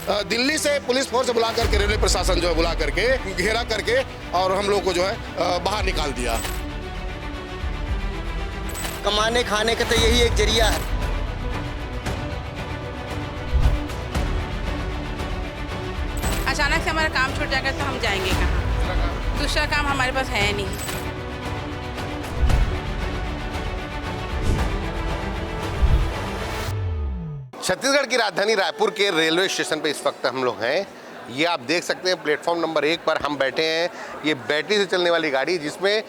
दिल्ली से police force बुला करके, रेलवे प्रशासन जो है बुला करके घेरा करके और हम लोग को जो है बाहर निकाल दिया। कमाने खाने का तो यही एक जरिया है। अचानक से हमारा काम छूट जाएगा तो हम जाएंगे कहाँ? दूसरा काम हमारे पास है नहीं। छत्तीसगढ़ की राजधानी रायपुर के रेलवे स्टेशन पे इस वक्त हम लोग हैं। ये आप देख सकते हैं प्लेटफॉर्म नंबर 1 पर हम बैठे हैं। ये बैटरी से चलने वाली गाड़ी जिसमें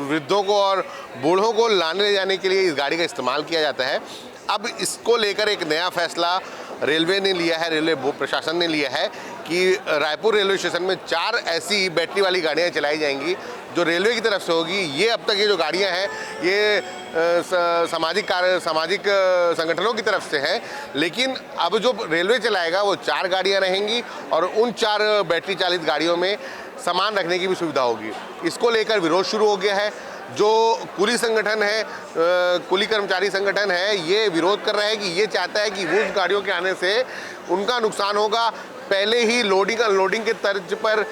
वृद्धों को और बूढ़ों को लाने ले जाने के लिए इस गाड़ी का इस्तेमाल किया जाता है। अब इसको लेकर एक नया फैसला रेलवे ने लिया है, रेलवे प्रशासन ने लिया है कि रायपुर रेलवे स्टेशन में 4 ऐसी बैटरी वाली गाड़ियाँ चलाई जाएंगी जो रेलवे की तरफ से होगी। ये अब तक ये जो गाड़ियाँ हैं ये सामाजिक संगठनों की तरफ से है, लेकिन अब जो रेलवे चलाएगा वो 4 गाड़ियाँ रहेंगी और उन 4 बैटरी चालित गाड़ियों में सामान रखने की भी सुविधा होगी। इसको लेकर विरोध शुरू हो गया है। जो कुली संगठन है, कुली कर्मचारी संगठन है, ये विरोध कर रहा है कि ये चाहता है कि उस गाड़ियों के आने से उनका नुकसान होगा। पहले ही लोडिंग अनलोडिंग के तर्ज पर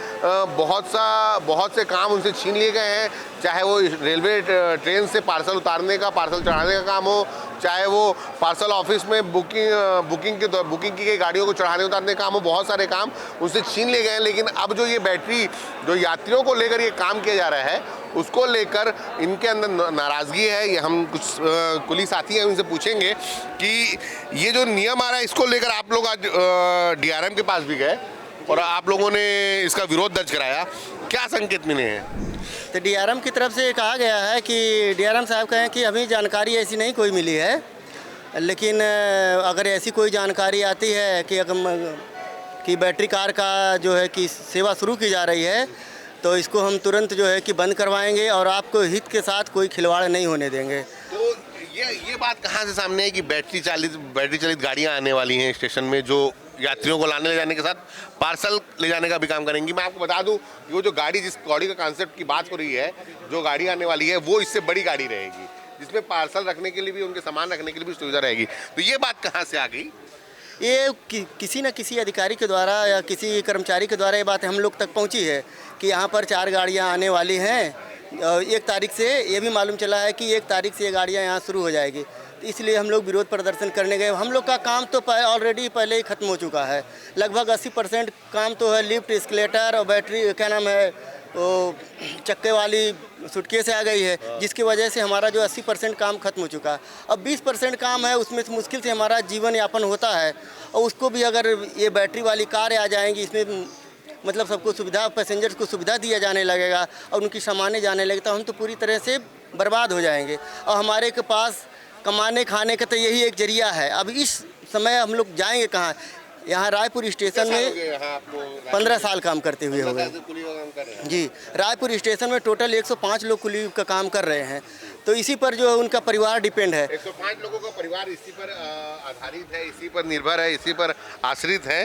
बहुत से काम उनसे छीन लिए गए हैं, चाहे वो रेलवे ट्रेन से पार्सल उतारने का, पार्सल चढ़ाने का काम हो, चाहे वो पार्सल ऑफिस में बुकिंग की गई गाड़ियों को चढ़ाने उतारने का काम हो। बहुत सारे काम उनसे छीन लिए गए हैं। लेकिन अब जो ये बैटरी जो यात्रियों को लेकर ये काम किया जा रहा है उसको लेकर इनके अंदर नाराज़गी है। ये हम कुछ कुली साथी हैं, उनसे पूछेंगे कि ये जो नियम आ रहा है इसको लेकर आप लोग आज डीआरएम के पास भी गए और आप लोगों ने इसका विरोध दर्ज कराया, क्या संकेत मिले हैं? तो डीआरएम की तरफ से कहा गया है कि डीआरएम साहब कहें कि अभी जानकारी ऐसी नहीं कोई मिली है, लेकिन अगर ऐसी कोई जानकारी आती है कि बैटरी कार का जो है कि सेवा शुरू की जा रही है तो इसको हम तुरंत जो है कि बंद करवाएंगे और आपको हित के साथ कोई खिलवाड़ नहीं होने देंगे। तो ये बात कहाँ से सामने है कि बैटरी चालित गाड़ियाँ आने वाली हैं स्टेशन में जो यात्रियों को लाने ले जाने के साथ पार्सल ले जाने का भी काम करेंगी? मैं आपको बता दूं वो जो गाड़ी, जिस गाड़ी का कांसेप्ट की बात हो रही है, जो गाड़ी आने वाली है वो इससे बड़ी गाड़ी रहेगी जिसमें पार्सल रखने के लिए भी, उनके सामान रखने के लिए भी सुविधा रहेगी। तो ये बात कहाँ से आ गई? ये किसी न किसी अधिकारी के द्वारा या किसी कर्मचारी के द्वारा ये बात हम लोग तक पहुंची है कि यहाँ पर 4 गाड़ियाँ आने वाली हैं। 1 तारीख से ये भी मालूम चला है कि 1 तारीख से ये गाड़ियाँ यहाँ शुरू हो जाएगी। तो इसलिए हम लोग विरोध प्रदर्शन करने गए। हम लोग का काम तो ऑलरेडी पहले ही ख़त्म हो चुका है। लगभग 80% काम तो है। लिफ्ट, एस्केलेटर और बैटरी क्या नाम है वो चक्के वाली सुटकेस आ गई है, जिसकी वजह से हमारा जो 80% काम खत्म हो चुका है। अब 20% काम है, उसमें से मुश्किल से हमारा जीवन यापन होता है और उसको भी अगर ये बैटरी वाली कार आ जाएंगी, इसमें मतलब सबको सुविधा, पैसेंजर्स को सुविधा दिया जाने लगेगा और उनकी सामानें जाने लगेगा तो हम तो पूरी तरह से बर्बाद हो जाएंगे। और हमारे के पास कमाने खाने का तो यही एक जरिया है। अब इस समय हम लोग जाएंगे कहाँ? यहाँ रायपुर स्टेशन में 15 साल काम करते हुए हो गए जी। रायपुर स्टेशन में टोटल 105 लोग कुली का काम कर रहे हैं। तो इसी पर जो है उनका परिवार डिपेंड है। 105 लोगों का परिवार इसी पर आधारित है, इसी पर निर्भर है, इसी पर आश्रित है।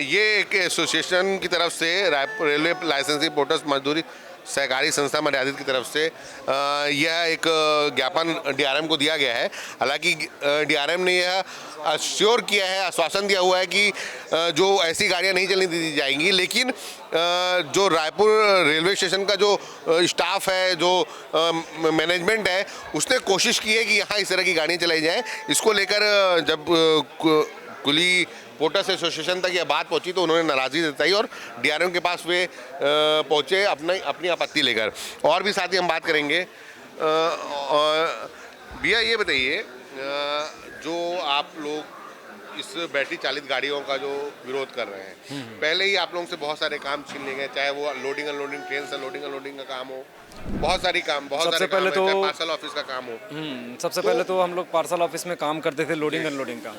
ये एक एसोसिएशन की तरफ से रायपुर रेलवे लाइसेंसी पोर्टर्स मजदूरी सहकारी संस्था मर्यादित की तरफ से यह एक ज्ञापन डीआरएम को दिया गया है। हालांकि डीआरएम ने यह अश्योर किया है, आश्वासन दिया हुआ है कि जो ऐसी गाड़ियां नहीं चलने दी जाएंगी, लेकिन जो रायपुर रेलवे स्टेशन का जो स्टाफ है, जो मैनेजमेंट है, उसने कोशिश की है कि यहाँ इस तरह की गाड़ियाँ चलाई जाएँ। इसको लेकर जब कुली पोर्टर्स एसोसिएशन तक यह बात पहुंची तो उन्होंने नाराज़गी जताई और डीआरएम के पास वे पहुंचे अपनी आपत्ति लेकर। और भी साथ ही हम बात करेंगे। भैया ये बताइए, जो आप लोग इस बैटरी चालित गाड़ियों का जो विरोध कर रहे हैं, पहले ही आप लोगों से बहुत सारे काम छीन लिए गए, चाहे वो लोडिंग अनलोडिंग, ट्रेन से लोडिंग अनलोडिंग का काम हो, बहुत सारे काम तो पार्सल ऑफिस का काम हो। सबसे पहले तो हम लोग पार्सल ऑफिस में काम करते थे, लोडिंग अनलोडिंग का।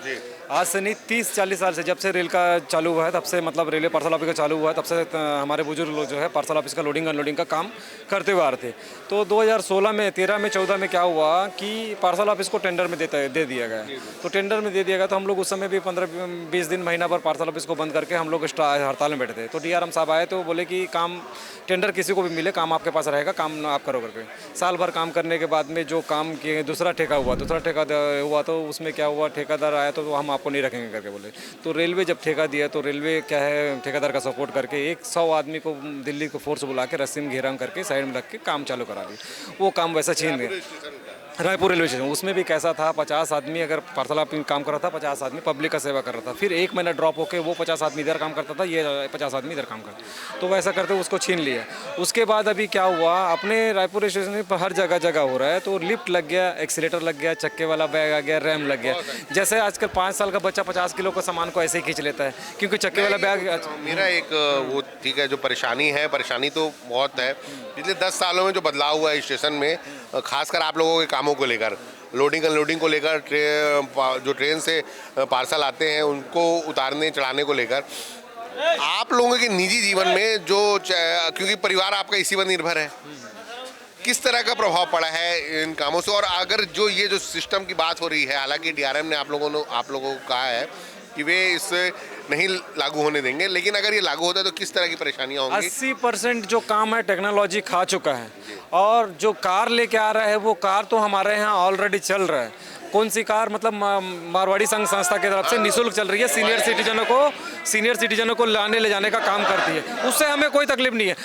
आज से नहीं 30-40 साल से, जब से रेल का चालू हुआ है तब से, मतलब रेलवे पार्सल ऑफिस का चालू हुआ है तब से हमारे बुजुर्ग लोग जो है पार्सल ऑफिस का लोडिंग अनलोडिंग का काम करते हुए आ रहे थे। तो 2016 में, 13 में, 14 में क्या हुआ कि पार्सल ऑफिस को टेंडर में दे दिया गया। तो टेंडर में दे दिया गया तो हम लोग उस समय भी 15-20 दिन, महीना भर पार्सल ऑफिस को बंद करके हम लोग हड़ताल में बैठे थे। तो डीआरएम साहब आए तो बोले कि काम टेंडर किसी को भी मिले, काम आपके पास रहेगा, काम काम आप करो करके। साल भर काम करने के बाद में जो काम किए दूसरा ठेका हुआ तो उसमें क्या हुआ, ठेकेदार आया तो हम आपको नहीं रखेंगे करके बोले। तो रेलवे जब ठेका दिया तो रेलवे क्या है, ठेकेदार का सपोर्ट करके 100 आदमी को दिल्ली को फोर्स बुला के रस्सी में घेराम करके साइड में रख के काम चालू करा दी। वो काम वैसा छीन गया। रायपुर रेलवे स्टेशन उसमें भी कैसा था, 50 आदमी अगर पार्सल ऑफिस काम कर रहा था, 50 आदमी पब्लिक का सेवा कर रहा था। फिर 1 महीना ड्रॉप होकर वो 50 आदमी इधर काम करता था, ये 50 आदमी इधर काम करता। तो वैसा करते उसको छीन लिया। उसके बाद अभी क्या हुआ, अपने रायपुर स्टेशन पर हर जगह हो रहा है। तो लिफ्ट लग गया, एक्सीलेटर लग गया, चक्के वाला बैग आ गया, रैम लग गया। जैसे आजकल 5 साल का बच्चा 50 किलो का सामान को ऐसे ही खींच लेता है, क्योंकि चक्के वाला बैग। मेरा एक वो ठीक है, जो परेशानी तो बहुत है। पिछले 10 सालों में जो बदलाव हुआ है स्टेशन में, खासकर आप लोगों के कामों को लेकर, लोडिंग अनलोडिंग को लेकर, जो ट्रेन से पार्सल आते हैं उनको उतारने चढ़ाने को लेकर, आप लोगों के निजी जीवन में जो, क्योंकि परिवार आपका इसी पर निर्भर है, किस तरह का प्रभाव पड़ा है इन कामों से? और अगर जो ये जो सिस्टम की बात हो रही है, हालांकि डीआरएम ने आप लोगों को कहा है कि वे इससे नहीं लागू होने देंगे, लेकिन अगर ये लागू होता है तो किस तरह की परेशानियां होंगी? 80% जो काम है टेक्नोलॉजी खा चुका है, और जो कार लेके आ रहा है वो कार तो हमारे यहाँ ऑलरेडी चल रहा है। कौन सी कार, मतलब मारवाड़ी संघ संस्था की तरफ से निःशुल्क चल रही है। सीनियर सिटीजनों को लाने ले जाने का काम करती है। उससे हमें कोई तकलीफ नहीं है।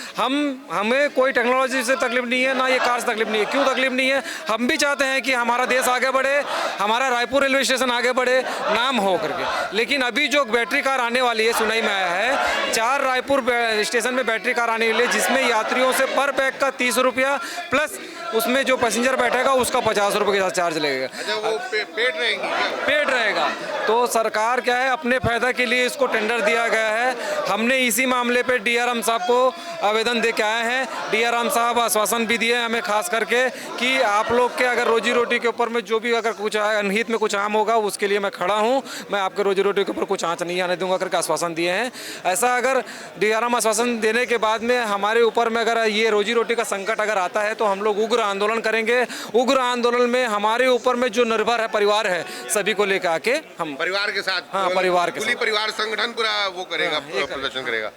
हमें कोई टेक्नोलॉजी से तकलीफ नहीं है, ना ये कार से तकलीफ नहीं है। क्यों तकलीफ नहीं है? हम भी चाहते हैं कि हमारा देश आगे बढ़े, हमारा रायपुर रेलवे स्टेशन आगे बढ़े, नाम हो करके। लेकिन अभी जो बैटरी कार आने वाली है, सुनाई में आया है 4 रायपुर स्टेशन में बैटरी कार आने वाली है, जिसमें यात्रियों से पर पैक का 30 रुपया प्लस उसमें जो पैसेंजर बैठेगा उसका 50 रुपये के साथ चार्ज लगेगा। अच्छा, वो पेड रहेंगी क्या? पेड रहेगा। तो सरकार क्या है, अपने फायदा के लिए इसको टेंडर दिया गया है। हमने इसी मामले पे डीआरएम साहब को आवेदन दे के आए हैं। डीआरएम साहब आश्वासन भी दिए हमें, खास करके कि आप लोग के अगर रोजी रोटी के ऊपर में जो भी अगर कुछ अनहित में कुछ आम होगा उसके लिए मैं खड़ा हूँ, मैं आपके रोजी रोटी के ऊपर कुछ आँच नहीं आने दूंगा करके आश्वासन दिए हैं। ऐसा अगर डीआरएम आश्वासन देने के बाद में हमारे ऊपर में अगर ये रोजी रोटी का संकट अगर आता है तो हम लोग उग्र आंदोलन करेंगे। उग्र आंदोलन में हमारे ऊपर में जो निर्भर है परिवार है, सभी को लेकर आके हम परिवार के साथ, हाँ, परिवार के साथ परिवार संगठन पूरा वो करेगा, प्रदर्शन करेगा।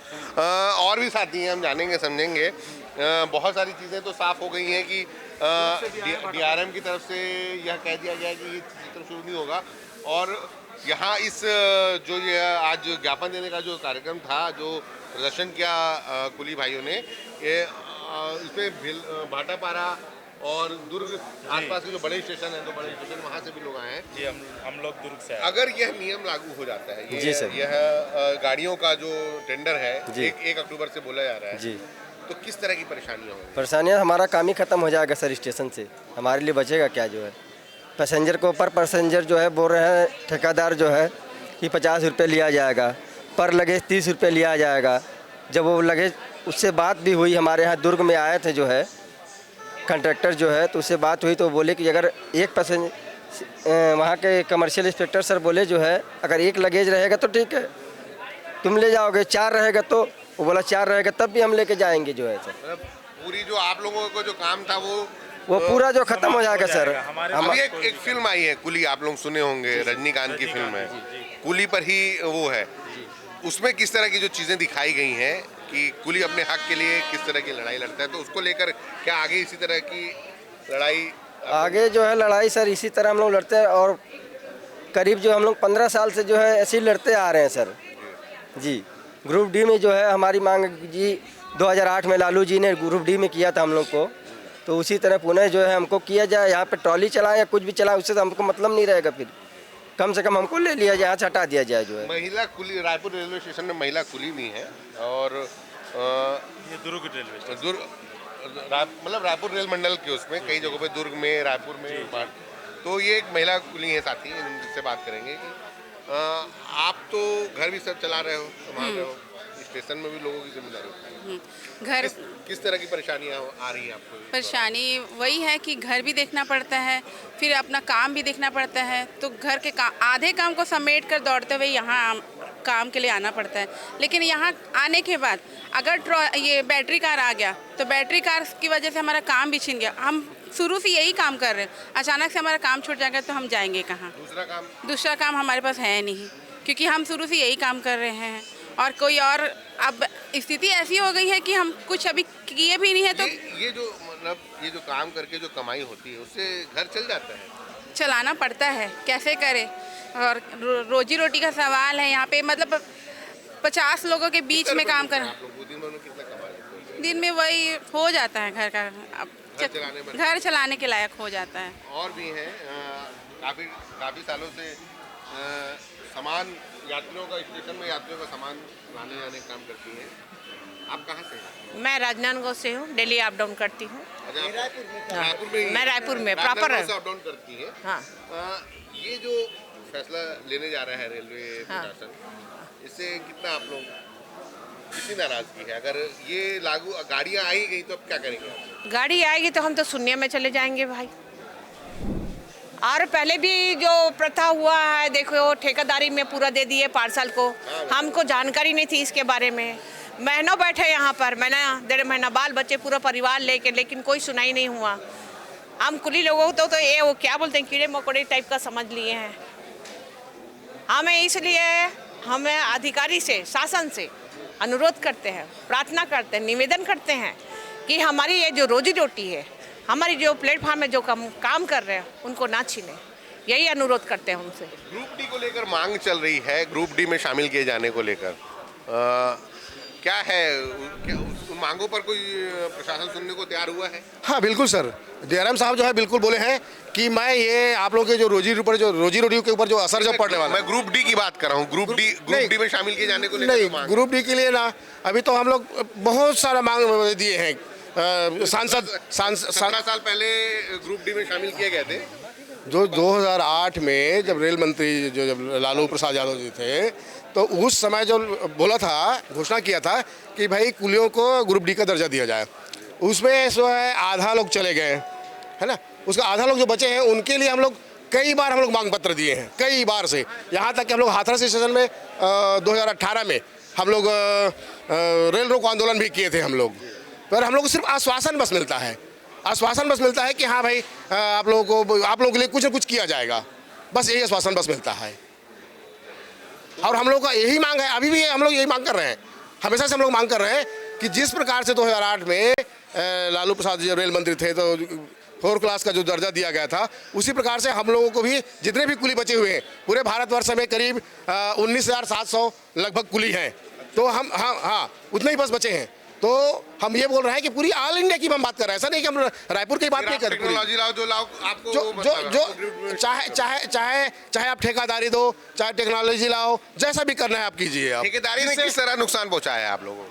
और भी साथी हैं, हम जानेंगे समझेंगे। बहुत सारी चीज़ें तो साफ हो गई हैं कि डीआरएम की तरफ से यह कह दिया गया है कि ये चित्र शुरू नहीं होगा। और यहाँ इस जो ये आज ज्ञापन देने का जो कार्यक्रम था, जो प्रदर्शन किया कुली भाइयों ने, ये इसमें भाटापारा और दुर्ग आसपास के जो बड़े स्टेशन हैं, तो बड़े स्टेशन वहाँ से भी लोग आए हैं। जी, हम लोग दुर्ग से। अगर यह नियम लागू हो जाता है, यह गाड़ियों का जो टेंडर है 1 अक्टूबर से बोला जा रहा है जी, तो किस तरह की परेशानियाँ होंगी? परेशानियाँ, हमारा काम ही खत्म हो जाएगा सर स्टेशन से। हमारे लिए बचेगा क्या? जो है पैसेंजर को पर पैसेंजर जो है बोल रहे हैं ठेकेदार जो है कि 50 रुपये लिया जाएगा, पर लगेज 30 रुपये लिया जाएगा। जब वो लगेज, उससे बात भी हुई, हमारे यहाँ दुर्ग में आए थे जो है कंट्रैक्टर जो है, तो उससे बात हुई तो बोले कि अगर एक पैसेंजर, वहाँ के कमर्शियल इंस्पेक्टर सर बोले जो है अगर 1 लगेज रहेगा तो ठीक है तुम ले जाओगे, 4 रहेगा तो, वो बोला 4 रहेगा तब भी हम लेके जाएंगे जो है सर। पूरी जो आप लोगों को जो काम था वो पूरा जो खत्म हो जाएगा सर। अभी एक फिल्म आई है कुली, आप लोग सुने होंगे, रजनीकांत की फिल्म है, कुली पर ही वो है। उसमें किस तरह की जो चीज़ें दिखाई गई हैं कि कुली अपने हक के लिए किस तरह की लड़ाई लड़ता है, तो उसको लेकर क्या आगे इसी तरह की लड़ाई? आगे जो है लड़ाई सर इसी तरह हम लोग लड़ते हैं, और करीब जो हम लोग 15 साल से जो है ऐसे ही लड़ते आ रहे हैं सर जी। ग्रुप डी में जो है हमारी मांग जी 2008 में लालू जी ने ग्रुप डी में किया था हम लोग को, तो उसी तरह पुनः जो है हमको किया जाए। यहाँ पे ट्रॉली चलाए या कुछ भी चलाए, उससे तो हमको मतलब नहीं रहेगा। फिर कम से कम हमको ले लिया जाए, यहाँ से हटा दिया जाए जो है। महिला कुली, रायपुर रेलवे स्टेशन में महिला कुली भी है, और ये दुर्ग रेलवे स्टेशन, मतलब रायपुर रेल मंडल के उसमें कई जगहों पे, दुर्ग में, रायपुर में, तो ये एक महिला कुली है साथी, जिनसे बात करेंगे कि आप तो घर भी सब चला रहे हो, संभाल रहे हो, स्टेशन में भी लोगों की जिम्मेदारी होती है। घर किस तरह की परेशानियाँ आ रही हैं आपको? परेशानी वही है कि घर भी देखना पड़ता है, फिर अपना काम भी देखना पड़ता है, तो घर के आधे काम को समेट कर दौड़ते हुए यहाँ काम के लिए आना पड़ता है। लेकिन यहाँ आने के बाद अगर ये बैटरी कार आ गया तो बैटरी कार की वजह से हमारा काम भी छिन गया। हम शुरू से यही काम कर रहे हैं, अचानक से हमारा काम छूट जाएगा तो हम जाएंगे कहाँ? दूसरा काम हमारे पास है नहीं, क्योंकि हम शुरू से यही काम कर रहे हैं और कोई और। अब स्थिति ऐसी हो गई है कि हम कुछ अभी किए भी नहीं है। तो ये जो मतलब ये जो काम करके जो कमाई होती है उससे घर चल जाता है? चलाना पड़ता है, कैसे करे। और रोजी रोटी का सवाल है यहाँ पे, मतलब 50 लोगों के बीच में काम करना। आप लोग दिन भर में कितना कमा लेते हैं? दिन में वही हो जाता है घर का, अब घर चलाने के लायक हो जाता है। और भी हैं काफ़ी सालों से सामान यात्रियों का, स्टेशन में यात्रियों का सामान लाने जाने का काम करती हैं। आप कहाँ से हैं? मैं राजनांदगांव से हूँ, डेली अप डाउन करती हूँ। रायपुर में? मैं रायपुर में प्रॉपर अप डाउन करती है। हाँ। ये जो फैसला लेने जा रहा है रेलवे प्रशासन, इससे कितना आप लोग कितनी नाराजगी है? अगर ये लागू गाड़ियाँ आई गई तो अब क्या करेंगे? गाड़ी आएगी तो हम तो शून्य में चले जाएंगे भाई। और पहले भी जो प्रथा हुआ है, देखो ठेकेदारी में पूरा दे दिए पार्सल को, हमको जानकारी नहीं थी इसके बारे में। महीनों बैठे यहाँ पर, महीना 1.5 महीना, बाल बच्चे पूरा परिवार लेके, लेकिन कोई सुनाई नहीं हुआ। हम कुली लोगों को तो ये वो क्या बोलते हैं, कीड़े मकोड़े टाइप का समझ लिए हैं। हमें इसलिए हमें अधिकारी से, शासन से अनुरोध करते हैं, प्रार्थना करते हैं, निवेदन करते हैं कि हमारी ये जो रोजी रोटी है, हमारी जो प्लेटफॉर्म में जो काम कर रहे हैं उनको ना छीने, यही अनुरोध करते हैं उनसे। ग्रुप डी को लेकर मांग चल रही है, ग्रुप डी में शामिल किए जाने को लेकर क्या है, उन मांगों पर कोई प्रशासन सुनने को तैयार हुआ है? हाँ बिल्कुल सर, डीआरएम साहब जो है बिल्कुल बोले हैं कि मैं ये आप लोगों के जो रोजी रोटी के ऊपर जो असर जो पड़ने वाला है। मैं ग्रुप डी की बात कर रहा हूँ। ग्रुप डी में शामिल किए जाने को लेकर नहीं, मांग। ग्रुप डी के लिए ना अभी तो हम लोग बहुत सारा मांग दिए हैं। सांसद 17 साल पहले ग्रुप डी में शामिल किए गए थे। जो 2008 में जब रेल मंत्री जब लालू प्रसाद यादव जी थे, तो उस समय जो बोला था, घोषणा किया था कि भाई कुलियों को ग्रुप डी का दर्जा दिया जाए। उसमें जो है आधा लोग चले गए, है ना, उसका आधा लोग जो बचे हैं उनके लिए हम लोग कई बार हम लोग मांग पत्र दिए हैं, कई बार से। यहाँ तक कि हम लोग हाथरस स्टेशन में 2018 में हम लोग रेल रोको आंदोलन भी किए थे हम लोग। पर हम लोग को सिर्फ आश्वासन बस मिलता है, आश्वासन बस मिलता है कि हाँ भाई आप लोगों के लिए कुछ न कुछ किया जाएगा, बस यही आश्वासन बस मिलता है। और हम लोग का यही मांग है, अभी भी हम लोग यही मांग कर रहे हैं, हमेशा से हम लोग मांग कर रहे हैं कि जिस प्रकार से 2008 में लालू प्रसाद जी रेल मंत्री थे तो 4 क्लास का जो दर्जा दिया गया था, उसी प्रकार से हम लोगों को भी जितने भी कुली बचे हुए हैं, पूरे भारतवर्ष में करीब 19,700 लगभग कुली हैं, तो हम हाँ उतने ही बस बचे हैं। तो हम ये बोल रहे हैं कि पूरी ऑल इंडिया की हम बात कर रहे हैं, ऐसा नहीं कि हम रायपुर की बात नहीं कर रहे। टेक्नोलॉजी लाओ, जो लाओ आपको जो चाहे आप ठेकेदारी दो, चाहे टेक्नोलॉजी लाओ, जैसा भी करना है आप कीजिए। आप ठेकेदारी ने किस तरह नुकसान पहुंचाया है आप लोगों को?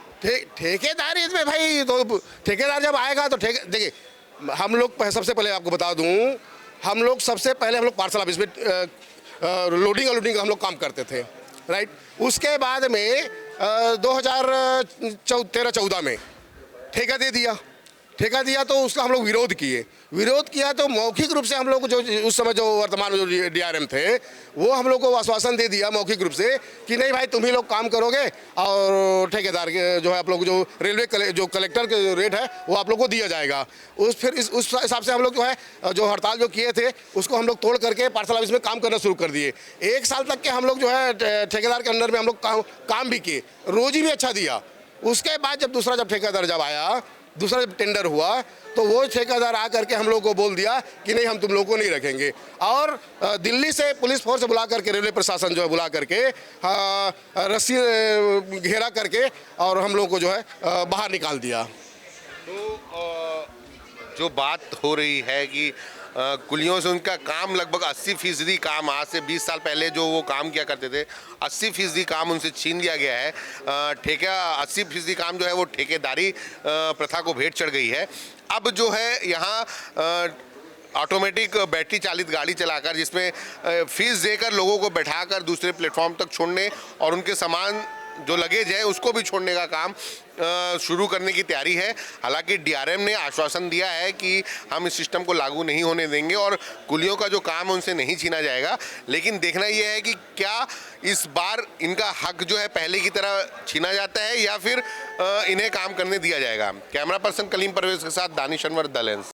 ठेकेदारी में भाई, तो ठेकेदार जब आएगा तो देखिए, हम लोग सबसे पहले आपको बता दूं, हम लोग सबसे पहले हम लोग पार्सल ऑफिस में लोडिंग अनलोडिंग का हम लोग काम करते थे, राइट। उसके बाद में 2013-14 में ठेका दिया तो उसका हम लोग विरोध किया तो मौखिक रूप से हम लोग जो उस समय जो वर्तमान जो डीआरएम थे, वो हम लोग को आश्वासन दे दिया मौखिक रूप से कि नहीं भाई तुम ही लोग काम करोगे और ठेकेदार के जो है आप लोग जो रेलवे जो कलेक्टर के रेट है वो आप लोग को दिया जाएगा। उस हिसाब से हम लोग जो है जो हड़ताल जो किए थे उसको हम लोग तोड़ करके पार्सल ऑफिस में काम करना शुरू कर दिए। 1 साल तक के हम लोग जो है ठेकेदार के अंडर में हम लोग काम भी किए, रोजी भी अच्छा दिया। उसके बाद जब दूसरा ठेकेदार जब आया, दूसरा जब टेंडर हुआ, तो वो ठेकेदार आकर के हम लोग को बोल दिया कि नहीं हम तुम लोगों को नहीं रखेंगे, और दिल्ली से पुलिस फोर्स बुला करके, रेलवे प्रशासन जो है बुला करके रस्सी घेरा करके और हम लोग को जो है बाहर निकाल दिया। तो जो बात हो रही है कि कुलियों से उनका काम लगभग 80% काम, आज से 20 साल पहले जो वो काम किया करते थे 80% काम उनसे छीन लिया गया है। 80% काम जो है वो ठेकेदारी प्रथा को भेंट चढ़ गई है। अब जो है यहाँ ऑटोमेटिक बैटरी चालित गाड़ी चलाकर, जिसमें फीस देकर लोगों को बैठाकर दूसरे प्लेटफॉर्म तक छोड़ने और उनके सामान जो लगेज है उसको भी छोड़ने का काम शुरू करने की तैयारी है। हालांकि डीआरएम ने आश्वासन दिया है कि हम इस सिस्टम को लागू नहीं होने देंगे और कुलियों का जो काम है उनसे नहीं छीना जाएगा। लेकिन देखना यह है कि क्या इस बार इनका हक जो है पहले की तरह छीना जाता है या फिर इन्हें काम करने दिया जाएगा। कैमरा पर्सन कलीम परवेज के साथ दानिश अनवर, द लेंस।